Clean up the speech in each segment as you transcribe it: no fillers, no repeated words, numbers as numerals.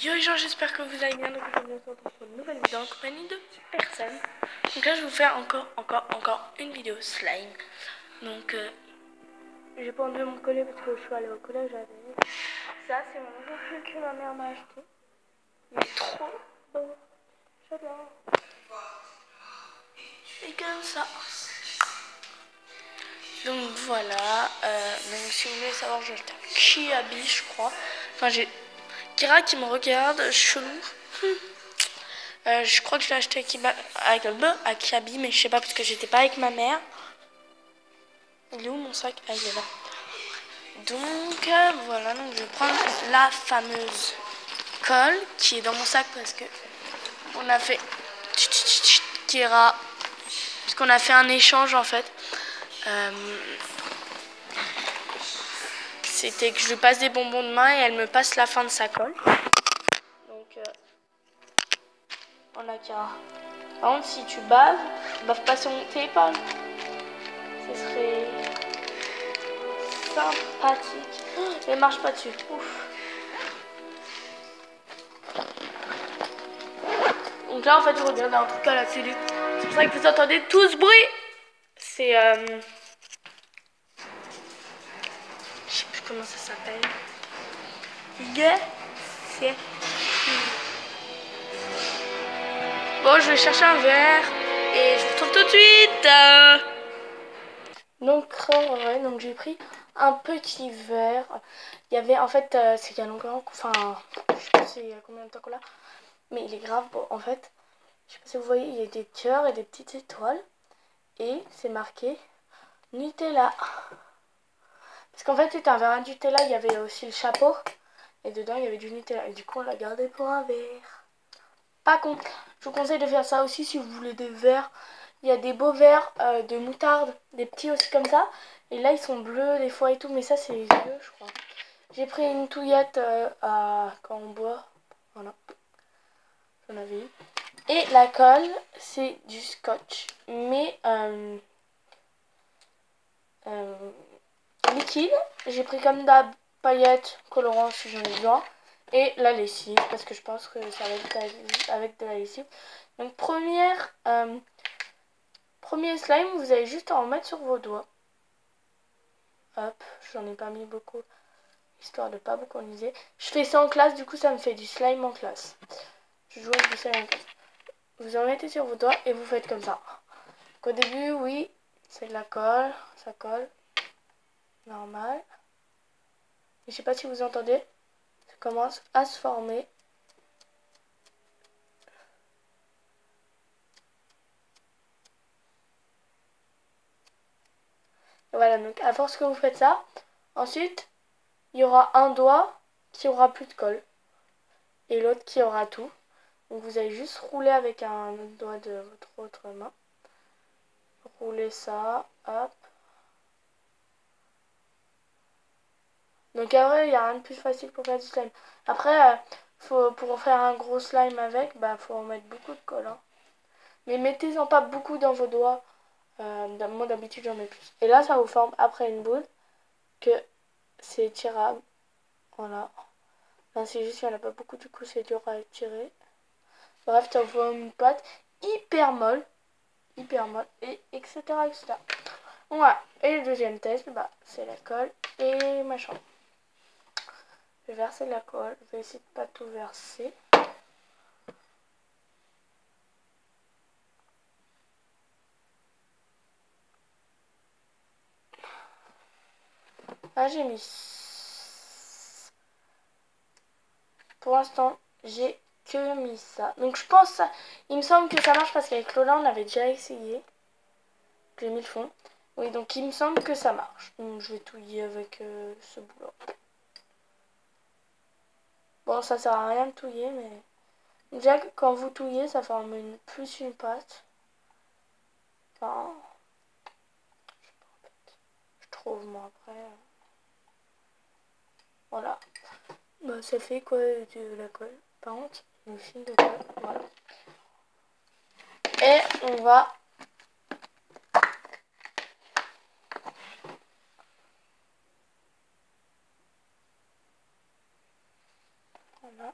Yo les gens, j'espère que vous allez bien. Donc aujourd'hui on se retrouve pour une nouvelle vidéo en compagnie de personnes. Donc là je vous fais encore une vidéo slime. Donc j'ai pas enlevé mon collet parce que je suis allée au collège avec. Ça c'est mon nouveau pull que ma mère m'a acheté. Il est trop beau. J'adore. Et comme ça. Donc voilà. Donc si vous voulez savoir, j'ai acheté un Kiabi je crois. Enfin j'ai Kira qui me regarde, chelou. Je crois que je l'ai acheté à Kiabi, mais je sais pas parce que j'étais pas avec ma mère. Il est où mon sac? Ah, il est là. Donc voilà, donc je vais prendre la fameuse colle qui est dans mon sac parce que on a fait Kira, parce qu'on a fait un échange en fait. C'était que je lui passe des bonbons de main et elle me passe la fin de sa colle. Donc on a Kira. Par contre, si tu bave pas sur mon téléphone. Ce serait sympathique. Oh, elle marche pas dessus. Ouf. Donc là, en fait, je regarde un truc à la télé. C'est pour ça que vous entendez tout ce bruit. C'est je sais plus comment ça s'appelle. Bon, je vais chercher un verre et je vous retrouve tout de suite. Donc, ouais, donc j'ai pris un petit verre. Il y avait en fait, c'est qu'il y a longtemps, enfin, je sais pas c'est combien de temps qu'on l'a, mais il est grave beau. En fait, je sais pas si vous voyez, il y a des cœurs et des petites étoiles et c'est marqué Nutella. Parce qu'en fait, c'était un verre à Nutella, il y avait aussi le chapeau et dedans il y avait du Nutella et du coup on l'a gardé pour un verre. Pas con. Je vous conseille de faire ça aussi si vous voulez des verres. Il y a des beaux verres de moutarde, des petits aussi comme ça. Et là, ils sont bleus des fois et tout, mais ça, c'est les yeux, je crois. J'ai pris une touillette quand on boit. Voilà. J'en avais eu. Et la colle, c'est du scotch. Mais liquide. J'ai pris comme d'hab paillettes, colorants si j'en ai besoin. Et la lessive, parce que je pense que ça va être avec de la lessive. Donc, premier slime, vous allez juste en mettre sur vos doigts. Hop, j'en ai pas mis beaucoup, histoire de pas beaucoup en user. Je fais ça en classe, du coup ça me fait du slime en classe. Je joue avec du slime en classe. Vous en mettez sur vos doigts et vous faites comme ça. Donc, au début, oui, c'est de la colle, ça colle. Normal. Et je sais pas si vous entendez, ça commence à se former. Voilà, donc à force que vous faites ça, ensuite, il y aura un doigt qui aura plus de colle et l'autre qui aura tout. Donc vous allez juste rouler avec un autre doigt de votre autre main. Rouler ça, hop. Donc après, il n'y a rien de plus facile pour faire du slime. Après, pour en faire un gros slime avec, bah faut en mettre beaucoup de colle. Hein. Mais mettez-en pas beaucoup dans vos doigts. Moi d'habitude j'en mets plus. Et là ça vous forme après une boule que c'est étirable. Voilà. Là c'est juste qu'il n'y en a pas beaucoup, du coup c'est dur à étirer. Bref, ça vous forme une pâte hyper molle, et etc. etc. Voilà. Et le deuxième test, bah c'est la colle et machin. Je vais verser de la colle. Je vais essayer de pas tout verser. Là, j'ai mis... Pour l'instant, j'ai que mis ça. Donc, je pense... Il me semble que ça marche parce qu'avec Lola, on avait déjà essayé. J'ai mis le fond. Oui, donc il me semble que ça marche. Donc, je vais touiller avec ce boulot. Bon, ça sert à rien de touiller, mais... Déjà, quand vous touillez, ça forme plus une pâte. Enfin... Je sais pas, en fait. Je trouve, moi, après... Voilà. Bah, ça fait quoi de la colle? Par contre, une fine de colle. Voilà. Et on va... Voilà.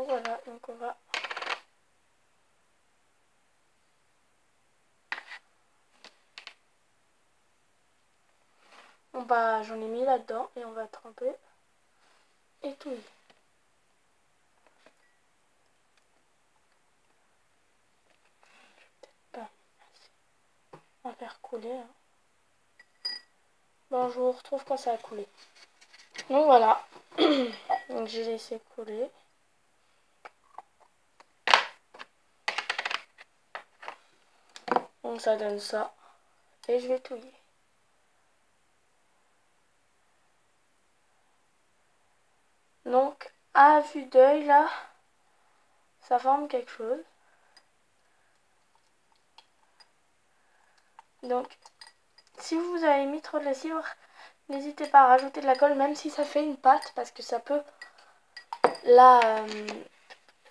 Donc voilà, donc on va... J'en ai mis là-dedans et on va tremper et tout. On va faire couler. Hein. Bon, je vous retrouve quand ça a coulé. Donc voilà. Donc j'ai laissé couler. Donc ça donne ça. Et je vais touiller. Donc à vue d'œil là, ça forme quelque chose. Donc si vous avez mis trop de lessive, n'hésitez pas à rajouter de la colle, même si ça fait une pâte, parce que ça peut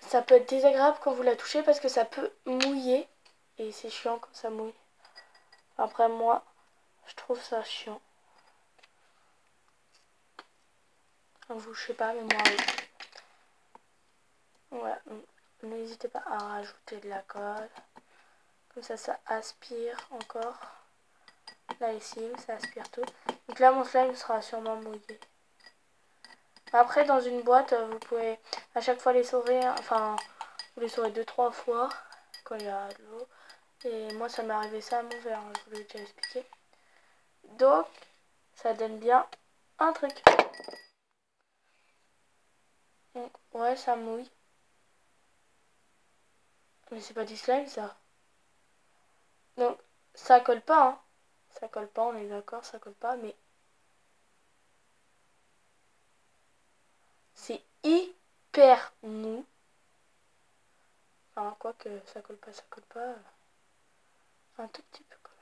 ça peut être désagréable quand vous la touchez, parce que ça peut mouiller et c'est chiant quand ça mouille. Après moi, je trouve ça chiant. Vous, je sais pas, mais moi oui. Ouais, n'hésitez pas à rajouter de la colle. Comme ça aspire encore la lessive, ça aspire tout. Donc là, mon slime sera sûrement mouillé. Après, dans une boîte, vous pouvez à chaque fois les saurer, enfin, vous les saurez 2-3 fois quand il y a de l'eau. Et moi, ça m'est arrivé ça à mon verre, hein, je vous l'ai déjà expliqué. Donc, ça donne bien un truc. Donc, ouais, ça mouille. Mais c'est pas du slime, ça. Donc, ça colle pas, hein. Ça colle pas, on est d'accord, ça colle pas, mais c'est hyper mou. Enfin, quoi que ça colle pas. Un tout petit peu quand même.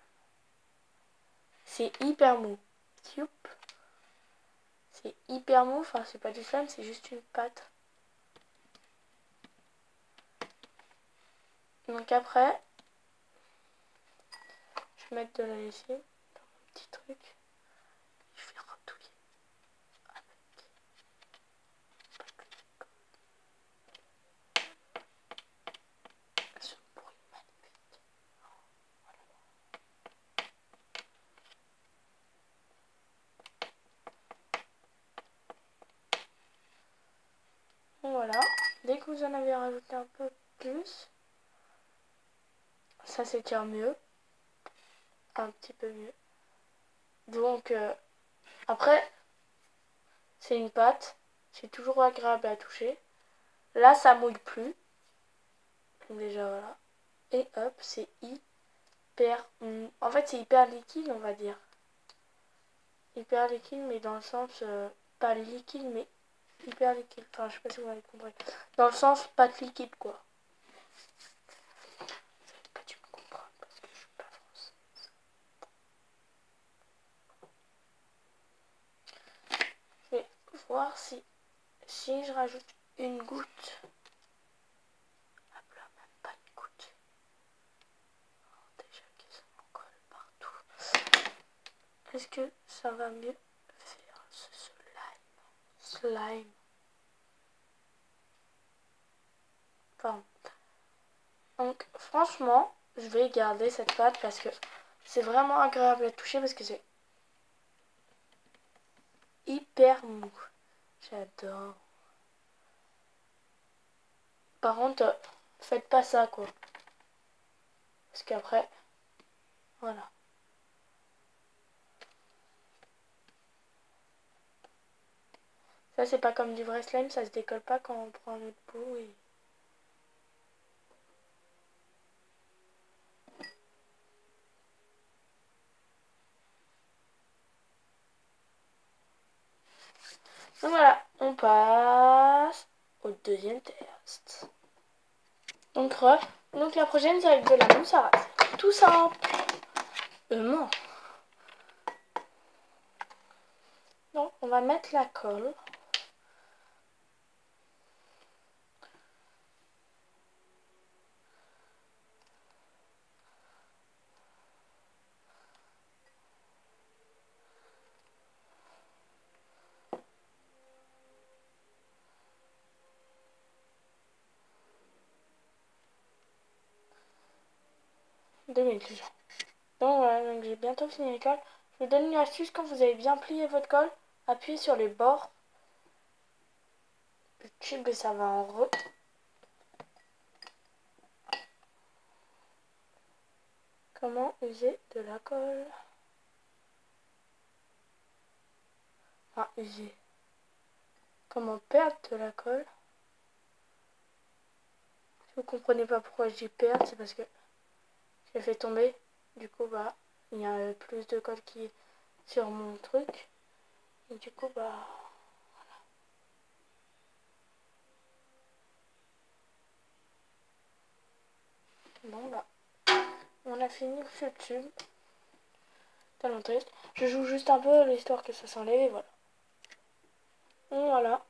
C'est hyper mou. Youp. C'est hyper mou, enfin c'est pas du slime, c'est juste une pâte. Donc après, je vais mettre de la lessive dans mon petit truc. Je vais retouiller avec ce bruit magnifique. Voilà. Dès que vous en avez rajouté un peu plus, ça s'étire mieux. Un petit peu mieux. Donc après, c'est une pâte. C'est toujours agréable à toucher. Là, ça mouille plus. Donc déjà voilà. Et hop, c'est hyper... En fait, c'est hyper liquide, on va dire. Hyper liquide, mais dans le sens... pas liquide, mais hyper liquide. Enfin, je sais pas si vous avez compris. Dans le sens pâte liquide, quoi. Vous n'avez pas dû me comprendre parce que je suis pas française. Je vais voir si je rajoute une goutte. Hop là, même pas une goutte. Oh, déjà que ça m'en colle partout. Est-ce que ça va mieux faire ce slime? Enfin, donc franchement, je vais garder cette pâte parce que c'est vraiment agréable à toucher parce que c'est hyper mou. J'adore. Par contre, faites pas ça quoi. Parce qu'après, voilà. Ça c'est pas comme du vrai slime, ça se décolle pas quand on prend notre bout et... Donc voilà, on passe au deuxième test. Donc la prochaine c'est avec de la mousse à raser. Tout simple. Non. Donc on va mettre la colle. 2 minutes les gens. Donc voilà, donc j'ai bientôt fini l'école. Je vous donne une astuce quand vous avez bien plié votre colle. Appuyez sur les bords du tube et ça va en re. Comment user de la colle? Enfin, user. Comment perdre de la colle? Si vous comprenez pas pourquoi je dis perdre, c'est parce que j'ai fait tomber. Du coup, bah, il y a plus de colle qui est sur mon truc. Et du coup, bah... Bon, bah... On a fini ce tube. Tellement triste. Je joue juste un peu l'histoire que ça s'enlève et voilà. Voilà.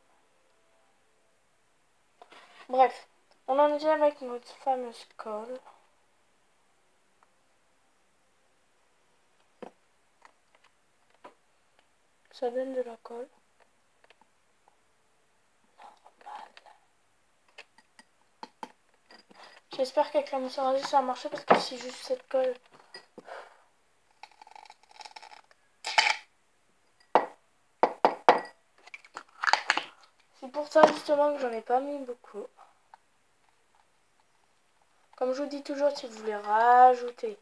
Bref. On en est déjà avec notre fameuse colle. Ça donne de la colle. Normal. J'espère qu'avec la mousse à raser ça a marché parce que si juste cette colle... C'est pour ça justement que j'en ai pas mis beaucoup. Comme je vous dis toujours, si vous voulez rajouter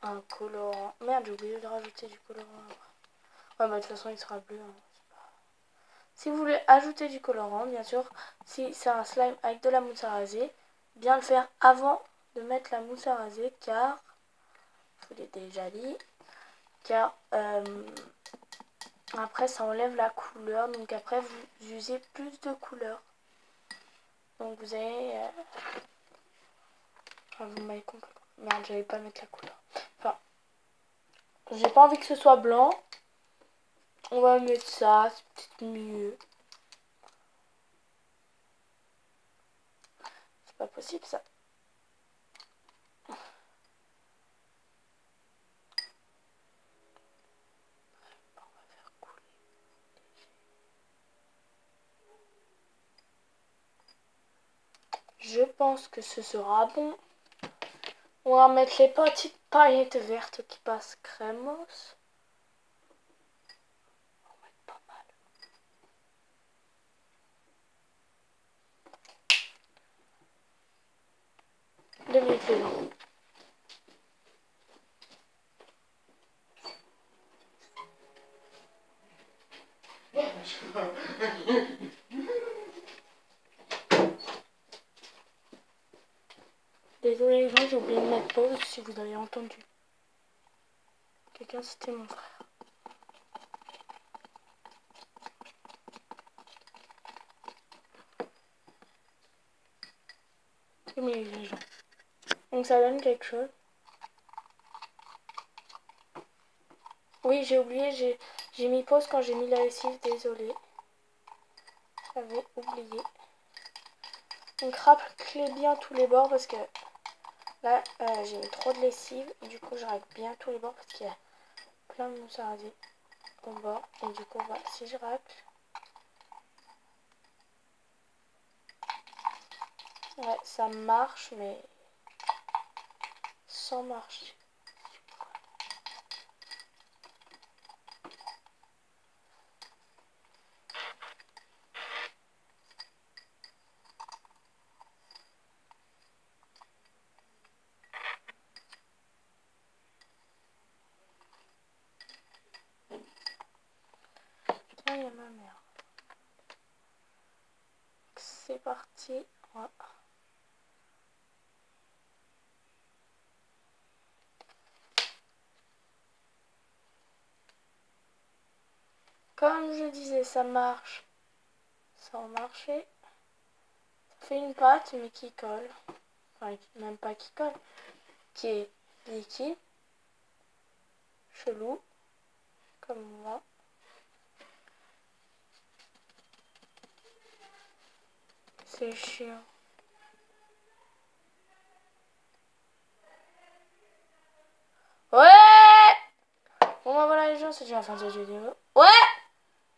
un colorant... Merde, j'ai oublié de rajouter du colorant. Ouais, bah de toute façon il sera bleu. Hein. Si vous voulez ajouter du colorant, bien sûr, si c'est un slime avec de la mousse à raser, bien le faire avant de mettre la mousse à raser car... Je vous l'ai déjà dit. Car après ça enlève la couleur. Donc après vous usez plus de couleur. Donc vous avez... Enfin, vous m'avez compris. Merde, j'allais pas mettre la couleur. Enfin, j'ai pas envie que ce soit blanc. On va mettre ça, c'est peut-être mieux. C'est pas possible ça. On va faire couler. Je pense que ce sera bon. On va mettre les petites paillettes vertes qui passent crémos. On va mettre pas mal. 2 minutes les gens. Désolé les gens, j'ai oublié de mettre pause si vous avez entendu. Quelqu'un, c'était mon frère. Mais les gens. Donc ça donne quelque chose. Oui, j'ai oublié, j'ai mis pause quand j'ai mis la lessive, désolé. J'avais oublié. Donc raclez bien tous les bords parce que là j'ai mis trop de lessive et du coup je racle bien tous les bords parce qu'il y a plein de mousse à raser au bord. Et du coup voilà, si je racle, ouais ça marche mais sans marcher. Tiens, il y a ma mère. C'est parti. Voilà. Comme je disais, ça marche sans marcher. Ça fait une pâte mais qui colle. Enfin, même pas qui colle. Qui est liquide. Chelou. Comme moi. C'est chiant. Ouais! Bon bah voilà les gens, c'est déjà la fin de cette vidéo. Ouais!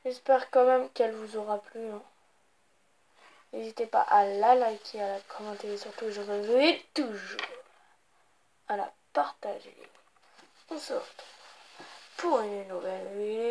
J'espère quand même qu'elle vous aura plu. Hein. N'hésitez pas à la liker, à la commenter et surtout je reviens toujours. Voilà. partager. On se retrouve pour une nouvelle vidéo.